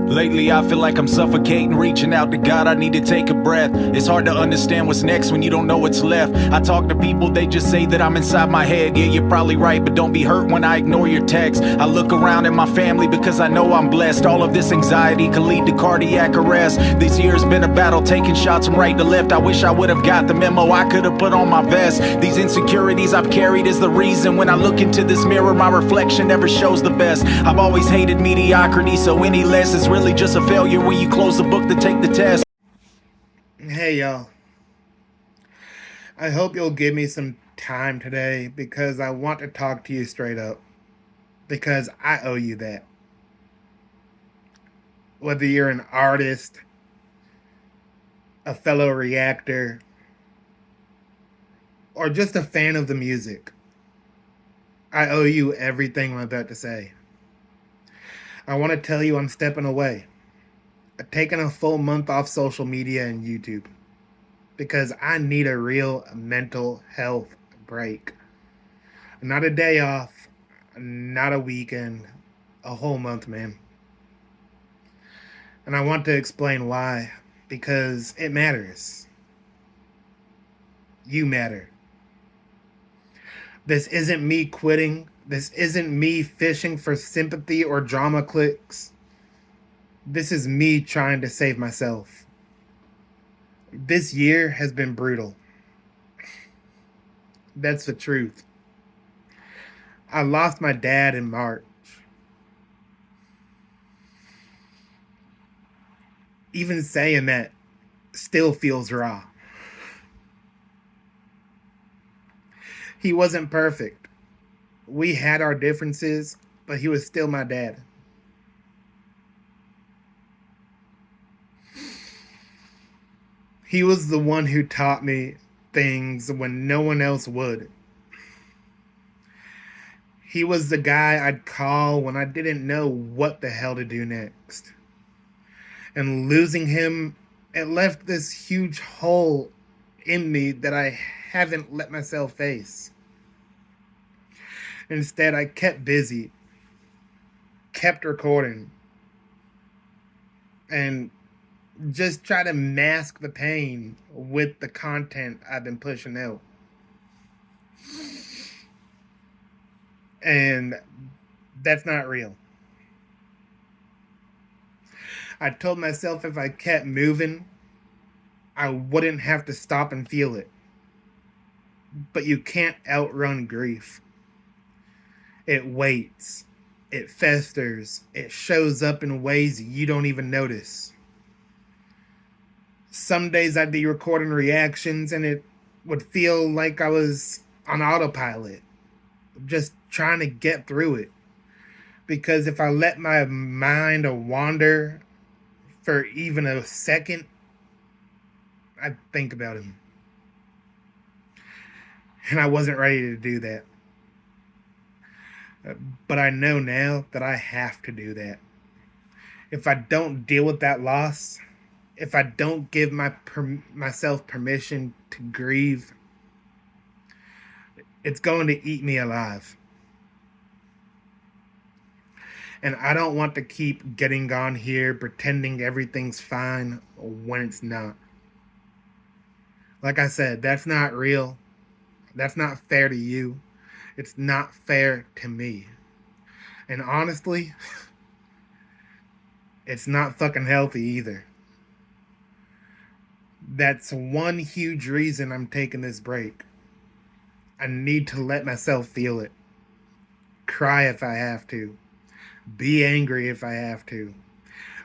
Lately I feel like I'm suffocating, reaching out to God, I need to take a breath. It's hard to understand what's next when you don't know what's left. I talk to people, they just say that I'm inside my head. Yeah, you're probably right, but don't be hurt when I ignore your text. I look around at my family because I know I'm blessed. All of this anxiety could lead to cardiac arrest. This year's been a battle, taking shots from right to left. I wish I would have got the memo, I could have put on my vest. These insecurities I've carried is the reason when I look into this mirror, my reflection never shows the best. I've always hated mediocrity, so any less is really just a failure when you close the book to take the test. Hey y'all, I hope you'll give me some time today because I want to talk to you straight up, because I owe you that. Whether you're an artist, a fellow reactor, or just a fan of the music, I owe you everything I'm about to say. I want to tell you I'm stepping away. I've taken a full month off social media and YouTube because I need a real mental health break. Not a day off, not a weekend, a whole month, man. And I want to explain why, because it matters. You matter. This isn't me quitting. This isn't me fishing for sympathy or drama clicks. This is me trying to save myself. This year has been brutal. That's the truth. I lost my dad in March. Even saying that still feels raw. He wasn't perfect. We had our differences, but he was still my dad. He was the one who taught me things when no one else would. He was the guy I'd call when I didn't know what the hell to do next. And losing him, it left this huge hole in me that I haven't let myself face. Instead, I kept busy, kept recording, and just try to mask the pain with the content I've been pushing out. And that's not real. I told myself if I kept moving, I wouldn't have to stop and feel it. But you can't outrun grief. It waits, it festers, it shows up in ways you don't even notice. Some days I'd be recording reactions and it would feel like I was on autopilot, just trying to get through it. Because if I let my mind wander for even a second, I'd think about him. And I wasn't ready to do that. But I know now that I have to do that. If I don't deal with that loss, if I don't give myself permission to grieve, it's going to eat me alive. And I don't want to keep getting on here pretending everything's fine when it's not. Like I said, that's not real. That's not fair to you. It's not fair to me. And honestly, it's not fucking healthy either. That's one huge reason I'm taking this break. I need to let myself feel it. Cry if I have to. Be angry if I have to.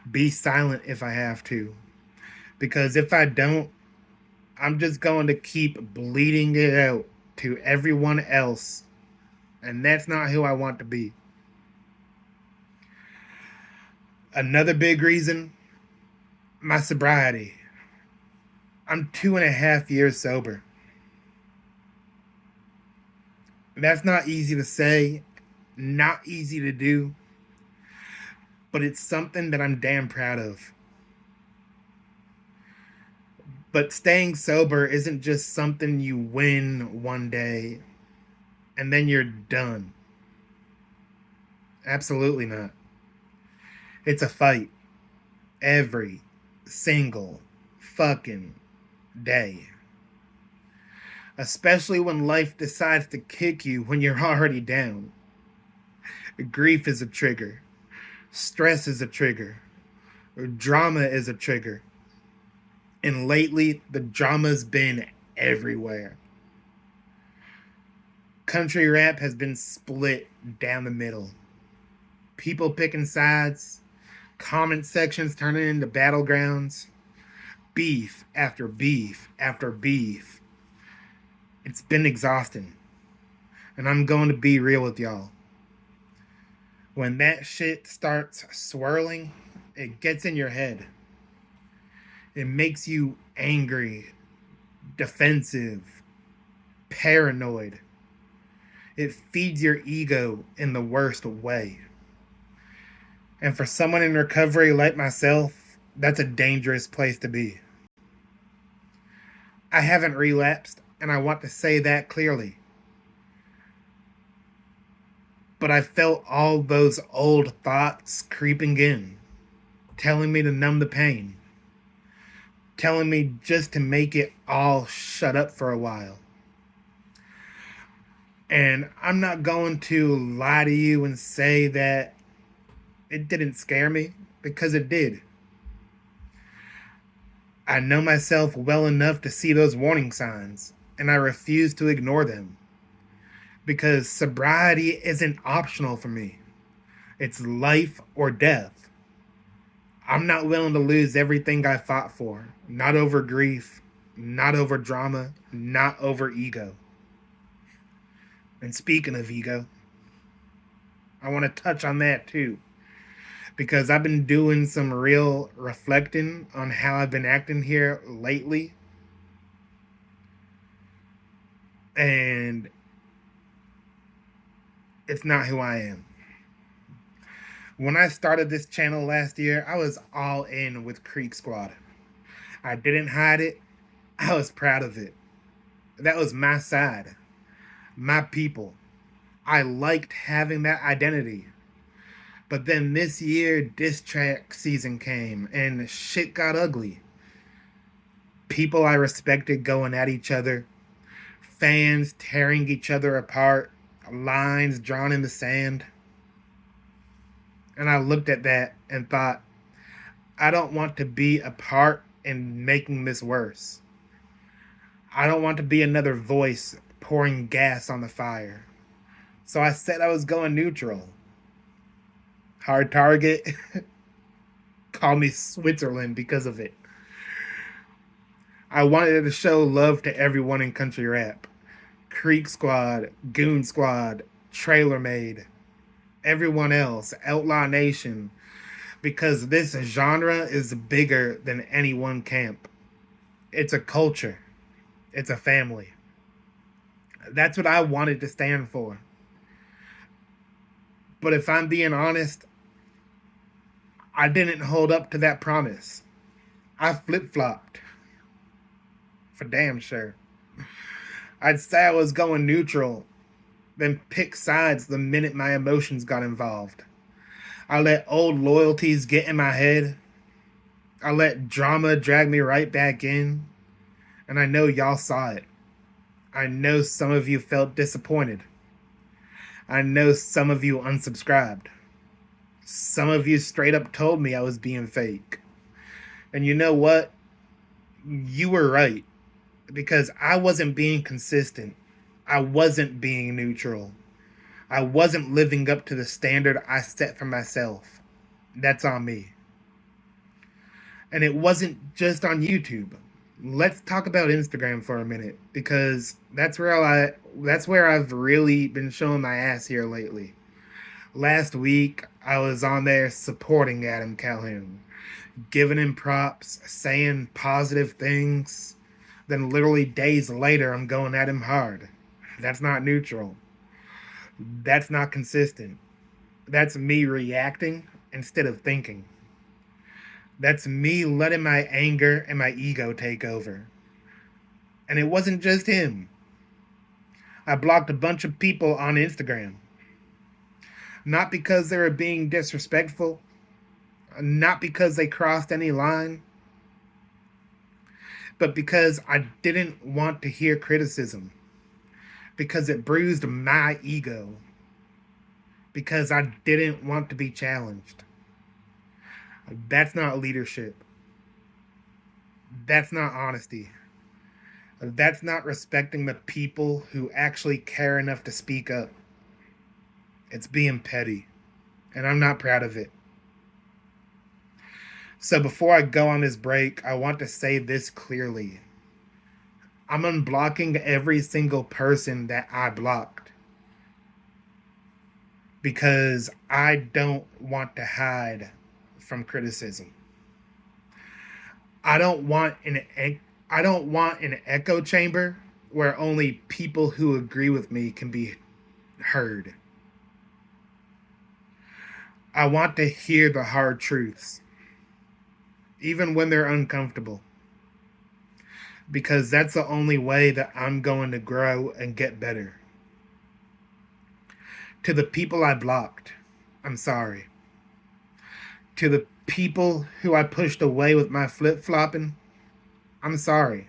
Be silent if I have to. Because if I don't, I'm just going to keep bleeding it out to everyone else. And that's not who I want to be. Another big reason, my sobriety. I'm 2.5 years sober. That's not easy to say, not easy to do, but it's something that I'm damn proud of. But staying sober isn't just something you win one day and then you're done. Absolutely not. It's a fight. every single fucking day. Especially when life decides to kick you when you're already down. Grief is a trigger. Stress is a trigger. Drama is a trigger. And lately, the drama's been everywhere. Country rap has been split down the middle. People picking sides, comment sections turning into battlegrounds, beef after beef after beef. It's been exhausting. And I'm going to be real with y'all. When that shit starts swirling, it gets in your head. It makes you angry, defensive, paranoid. It feeds your ego in the worst way. And for someone in recovery like myself, that's a dangerous place to be. I haven't relapsed, and I want to say that clearly. But I felt all those old thoughts creeping in, telling me to numb the pain, telling me just to make it all shut up for a while. And I'm not going to lie to you and say that it didn't scare me, because it did. I know myself well enough to see those warning signs, and I refuse to ignore them. Because sobriety isn't optional for me. It's life or death. I'm not willing to lose everything I fought for. Not over grief, not over drama, not over ego. And speaking of ego, I want to touch on that too. Because I've been doing some real reflecting on how I've been acting here lately. And it's not who I am. When I started this channel last year, I was all in with Creeksquad. I didn't hide it. I was proud of it. That was my side. My people. I liked having that identity. But then this year, diss track season came and shit got ugly. People I respected going at each other. Fans tearing each other apart. Lines drawn in the sand. And I looked at that and thought, I don't want to be a part in making this worse. I don't want to be another voice pouring gas on the fire. So I said I was going neutral. Hard target. Call me Switzerland because of it. I wanted to show love to everyone in country rap. Creeksquad, Goonsquad, Traylormade, everyone else, Outlaw Nation, because this genre is bigger than any one camp. It's a culture. It's a family. That's what I wanted to stand for. But if I'm being honest, I didn't hold up to that promise. I flip-flopped. For damn sure. I'd say I was going neutral, then pick sides the minute my emotions got involved. I let old loyalties get in my head. I let drama drag me right back in. And I know y'all saw it. I know some of you felt disappointed. I know some of you unsubscribed. Some of you straight up told me I was being fake. And you know what? You were right. Because I wasn't being consistent. I wasn't being neutral. I wasn't living up to the standard I set for myself. That's on me. And it wasn't just on YouTube. Let's talk about Instagram for a minute, because that's where I've really been showing my ass here lately. Last week, I was on there supporting Adam Calhoun, giving him props, saying positive things. Then literally days later, I'm going at him hard. That's not neutral. That's not consistent. That's me reacting instead of thinking. That's me letting my anger and my ego take over. And it wasn't just him. I blocked a bunch of people on Instagram. Not because they were being disrespectful, Not because they crossed any line, but because I didn't want to hear criticism. Because it bruised my ego. Because I didn't want to be challenged. That's not leadership. That's not honesty. That's not respecting the people who actually care enough to speak up. It's being petty, and I'm not proud of it. So before I go on this break, I want to say this clearly. I'm unblocking every single person that I blocked because I don't want to hide from criticism. I don't want an echo chamber where only people who agree with me can be heard. I want to hear the hard truths, even when they're uncomfortable, because that's the only way that I'm going to grow and get better. To the people I blocked, I'm sorry. To the people who I pushed away with my flip-flopping, I'm sorry.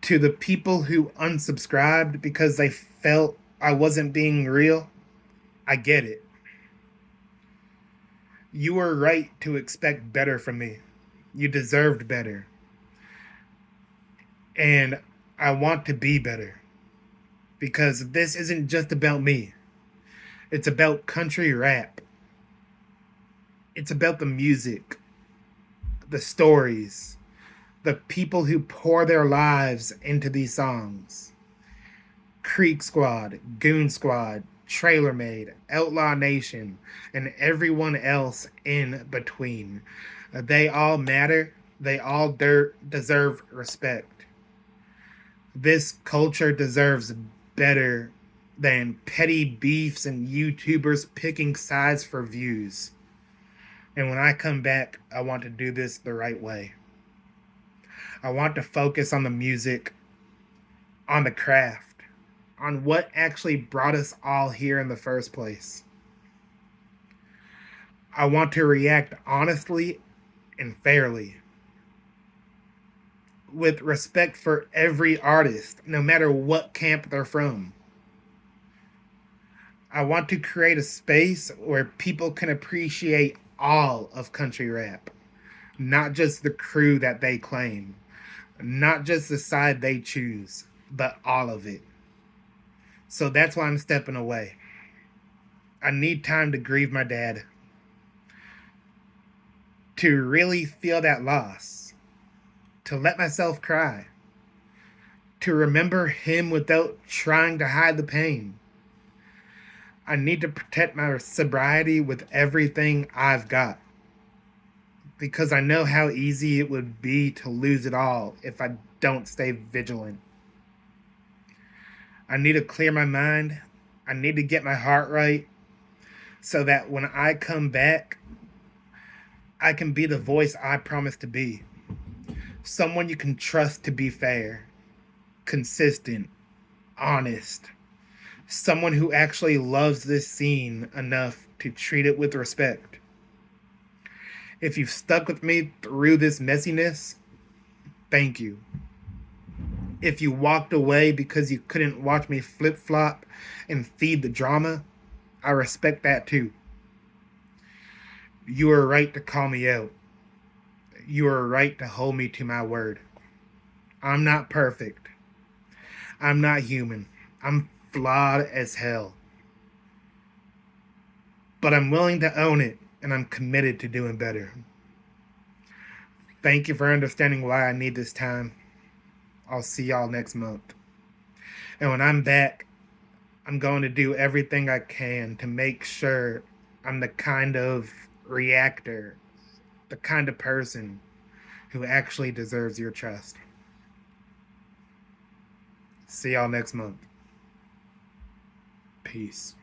To the people who unsubscribed because they felt I wasn't being real, I get it. You were right to expect better from me. You deserved better. And I want to be better. Because this isn't just about me. It's about country rap. It's about the music, the stories, the people who pour their lives into these songs. Creeksquad, Goonsquad, Traylormade, Outlaw Nation, and everyone else in between. They all matter. They all deserve respect. This culture deserves better than petty beefs and YouTubers picking sides for views. And when I come back, I want to do this the right way. I want to focus on the music, on the craft, on what actually brought us all here in the first place. I want to react honestly and fairly, with respect for every artist, no matter what camp they're from. I want to create a space where people can appreciate all of country rap, not just the crew that they claim, not just the side they choose, but all of it. So that's why I'm stepping away. I need time to grieve my dad, to really feel that loss, to let myself cry, to remember him without trying to hide the pain. I need to protect my sobriety with everything I've got, because I know how easy it would be to lose it all if I don't stay vigilant. I need to clear my mind. I need to get my heart right so that when I come back, I can be the voice I promised to be. Someone you can trust to be fair, consistent, honest. Someone who actually loves this scene enough to treat it with respect. If you've stuck with me through this messiness, thank you. If you walked away because you couldn't watch me flip-flop and feed the drama, I respect that too. You are right to call me out. You are right to hold me to my word. I'm not perfect. I'm not human. I'm flawed as hell. But I'm willing to own it, and I'm committed to doing better. Thank you for understanding why I need this time. I'll see y'all next month. And when I'm back, I'm going to do everything I can to make sure I'm the kind of reactor, the kind of person who actually deserves your trust. See y'all next month. Peace.